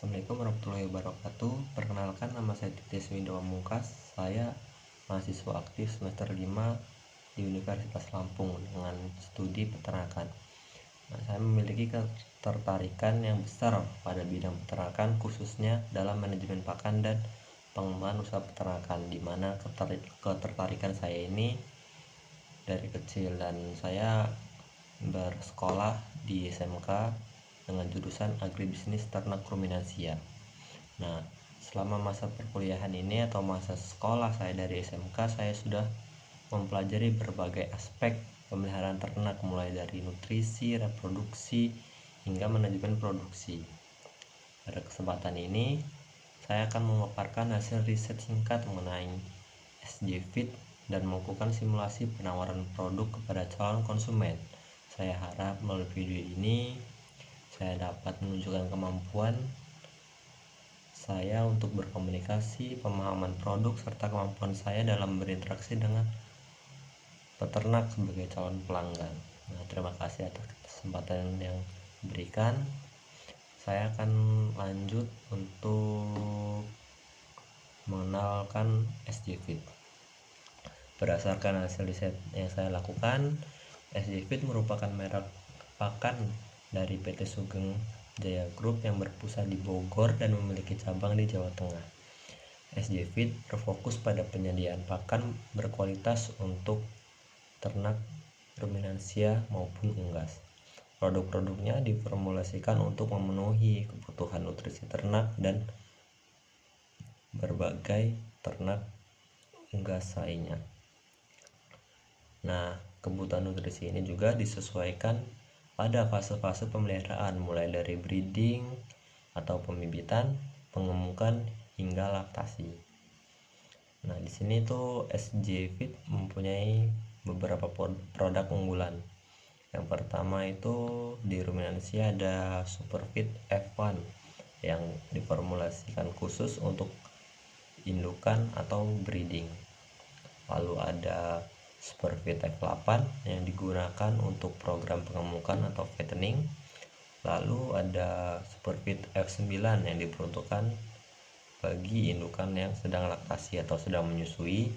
Assalamualaikum warahmatullahi wabarakatuh. Perkenalkan, nama saya Titis Windu Pamungkas. Saya mahasiswa aktif semester 5 di Universitas Lampung dengan studi peternakan. Saya memiliki ketertarikan yang besar pada bidang peternakan, khususnya dalam manajemen pakan dan pengembangan usaha peternakan, di mana ketertarikan saya ini dari kecil, dan saya bersekolah di SMK dengan jurusan agribisnis ternak ruminansia. Nah, selama masa perkuliahan ini atau masa sekolah saya dari SMK, saya sudah mempelajari berbagai aspek pemeliharaan ternak, mulai dari nutrisi, reproduksi, hingga manajemen produksi. Pada kesempatan ini, saya akan memaparkan hasil riset singkat mengenai SJ Feed dan melakukan simulasi penawaran produk kepada calon konsumen. Saya harap melalui video ini saya dapat menunjukkan kemampuan saya untuk berkomunikasi, pemahaman produk, serta kemampuan saya dalam berinteraksi dengan peternak sebagai calon pelanggan. Nah, terima kasih atas kesempatan yang diberikan. Saya akan lanjut untuk mengenalkan SJ Feed. Berdasarkan hasil riset yang saya lakukan, SJ Feed merupakan merek pakan dari PT Sugeng Jaya Group yang berpusat di Bogor dan memiliki cabang di Jawa Tengah. SJ Feed berfokus pada penyediaan pakan berkualitas untuk ternak ruminansia maupun unggas. Produk-produknya diformulasikan untuk memenuhi kebutuhan nutrisi ternak dan berbagai ternak unggas lainnya. Nah, kebutuhan nutrisi ini juga disesuaikan pada fase-fase pemeliharaan, mulai dari breeding atau pembibitan, pengemukan, hingga laktasi. Nah, di sini tuh SJ Feed mempunyai beberapa produk unggulan. Yang pertama itu di ruminansia ada Superfeed F1 yang diformulasikan khusus untuk indukan atau breeding. Lalu ada Superfeed F8 yang digunakan untuk program pengemukan atau fattening. Lalu ada Superfeed F9 yang diperuntukkan bagi indukan yang sedang laktasi atau sedang menyusui.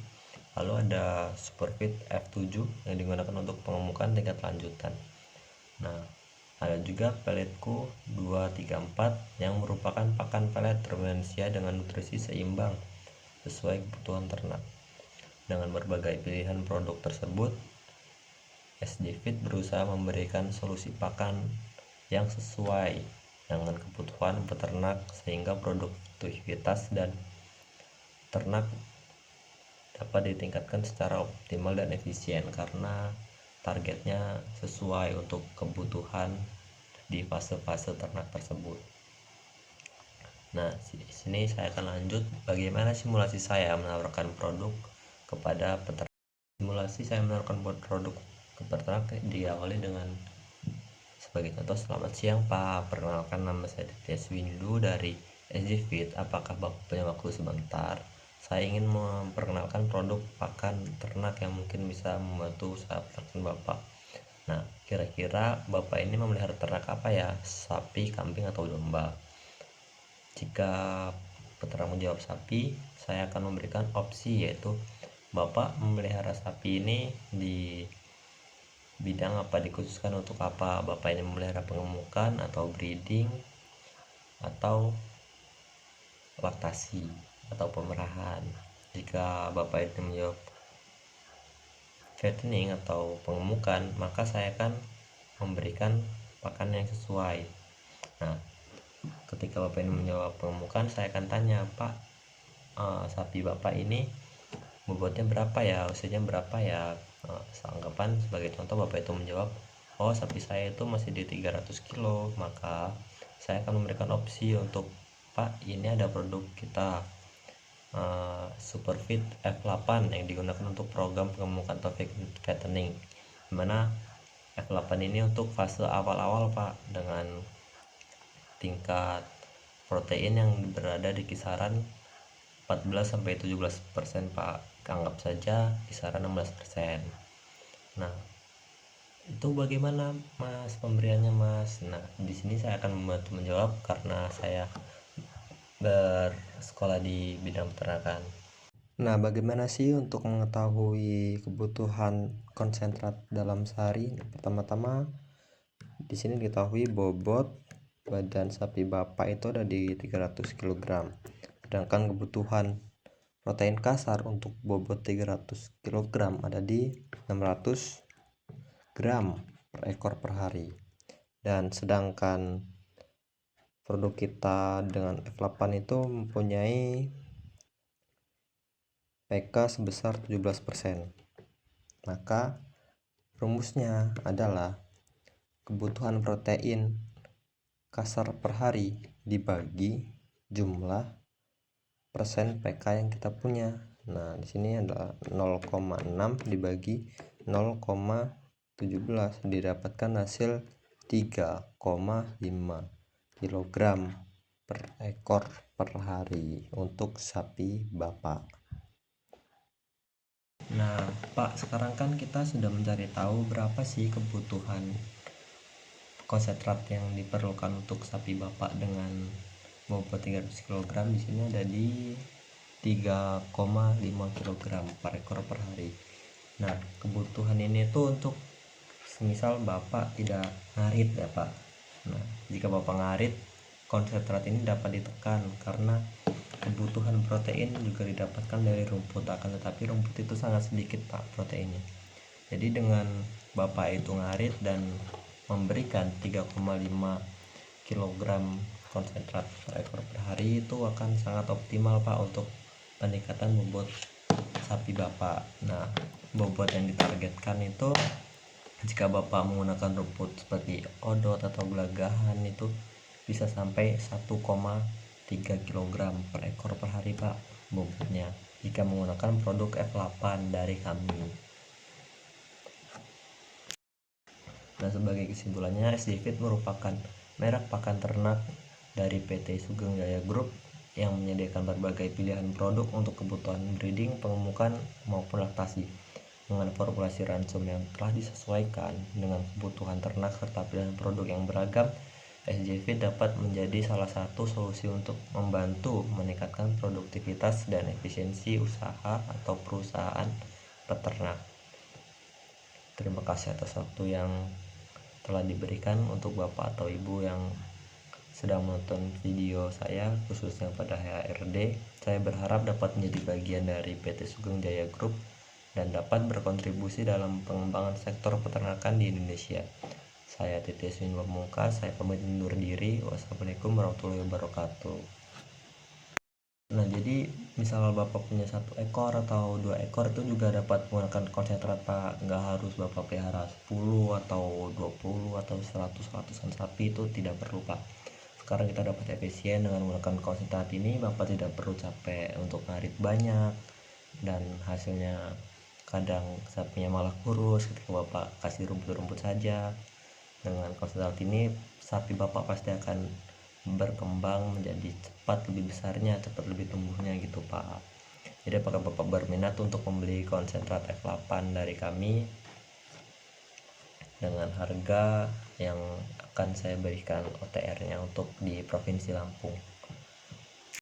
Lalu ada Superfeed F7 yang digunakan untuk pengemukan tingkat lanjutan. Nah, ada juga Pelletku 234 yang merupakan pakan pelet ruminansia dengan nutrisi seimbang sesuai kebutuhan ternak. Dengan berbagai pilihan produk tersebut, SJ Feed berusaha memberikan solusi pakan yang sesuai dengan kebutuhan peternak sehingga produktivitas dan ternak dapat ditingkatkan secara optimal dan efisien karena targetnya sesuai untuk kebutuhan di fase-fase ternak tersebut. Nah, di sini saya akan lanjut bagaimana simulasi saya menawarkan produk kepada peternak. Simulasi saya menawarkan produk ke peternak diawali dengan sebagai contoh, selamat siang Pak, perkenalkan nama saya Titis Windu dari SJ Feed. Apakah Bapak punya waktu sebentar? Saya ingin memperkenalkan produk pakan ternak yang mungkin bisa membantu usaha peternakan Bapak. Nah, kira-kira Bapak ini memelihara ternak apa ya? Sapi, kambing, atau domba? Jika peternak menjawab sapi, saya akan memberikan opsi, yaitu Bapak memelihara sapi ini di bidang apa, dikhususkan untuk apa? Bapak ini memelihara pengemukan atau breeding atau laktasi atau pemerahan. Jika Bapak ini menjawab fattening atau pengemukan, maka saya akan memberikan pakan yang sesuai. Nah, ketika Bapak ini menjawab pengemukan, saya akan tanya, Pak, sapi Bapak ini bobotnya berapa ya, usianya berapa ya? Seanggapan sebagai contoh Bapak itu menjawab, oh sapi saya itu masih di 300 kilo, maka saya akan memberikan opsi untuk, Pak, ini ada produk kita Superfeed F8 yang digunakan untuk program pengemukan atau fattening, dimana F8 ini untuk fase awal-awal Pak, dengan tingkat protein yang berada di kisaran 14-17% Pak, anggap saja kisaran 16%. Nah, itu bagaimana Mas pemberiannya Mas? Nah, di sini saya akan membantu menjawab karena saya bersekolah di bidang peternakan. Nah, bagaimana sih untuk mengetahui kebutuhan konsentrat dalam sehari? Pertama-tama di sini diketahui bobot badan sapi bapak itu ada di 300 kg. Sedangkan kebutuhan protein kasar untuk bobot 300 kg ada di 600 gram per ekor per hari. Dan sedangkan produk kita dengan F8 itu mempunyai PK sebesar 17%. Maka rumusnya adalah kebutuhan protein kasar per hari dibagi jumlah persen PK yang kita punya. Nah, di sini adalah 0,6 dibagi 0,17 didapatkan hasil 3,5 kg per ekor per hari untuk sapi bapak. Nah, Pak, sekarang kan kita sudah mencari tahu berapa sih kebutuhan konsentrat yang diperlukan untuk sapi bapak dengan bobot 300 kg. Di sini ada di 3,5 kg per ekor per hari. Nah, kebutuhan ini tuh untuk semisal bapak tidak ngarit ya Pak. Nah, jika bapak ngarit, konsentrat ini dapat ditekan karena kebutuhan protein juga didapatkan dari rumput, akan tetapi rumput itu sangat sedikit Pak proteinnya. Jadi dengan bapak itu ngarit dan memberikan 3,5 kg konsentrat per ekor per hari itu akan sangat optimal Pak untuk peningkatan bobot sapi bapak. Nah, bobot yang ditargetkan itu jika bapak menggunakan rumput seperti odot atau gelagahan itu bisa sampai 1,3 kg per ekor per hari Pak bobotnya jika menggunakan produk F8 dari kami. Nah, sebagai kesimpulannya, SD Feed merupakan merek pakan ternak dari PT Sugeng Jaya Group yang menyediakan berbagai pilihan produk untuk kebutuhan breeding, pengemukan maupun laktasi. Dengan formulasi ransum yang telah disesuaikan dengan kebutuhan ternak serta pilihan produk yang beragam, SJ Feed dapat menjadi salah satu solusi untuk membantu meningkatkan produktivitas dan efisiensi usaha atau perusahaan peternak. Terima kasih atas waktu yang telah diberikan untuk Bapak atau Ibu yang sedang menonton video saya, khususnya pada HRD. Saya berharap dapat menjadi bagian dari PT Sugeng Jaya Group dan dapat berkontribusi dalam pengembangan sektor peternakan di Indonesia. Saya Titis Min Pamungkas, saya pamit undur diri. Wassalamualaikum warahmatullahi wabarakatuh. Nah, jadi misal Bapak punya 1 ekor atau 2 ekor itu juga dapat menggunakan konsentrat Pak. Nggak harus Bapak pelihara 10 atau 20 atau 100-100an sapi, itu tidak perlu Pak. Sekarang kita dapat efisien dengan menggunakan konsentrat ini. Bapak tidak perlu capek untuk ngarit banyak dan hasilnya kadang sapinya malah kurus ketika Bapak kasih rumput-rumput saja. Dengan konsentrat ini sapi Bapak pasti akan berkembang menjadi cepat lebih besarnya, cepat lebih tumbuhnya gitu Pak. Jadi apakah Bapak berminat untuk membeli konsentrat F8 dari kami dengan harga yang akan saya berikan OTR-nya untuk di Provinsi Lampung.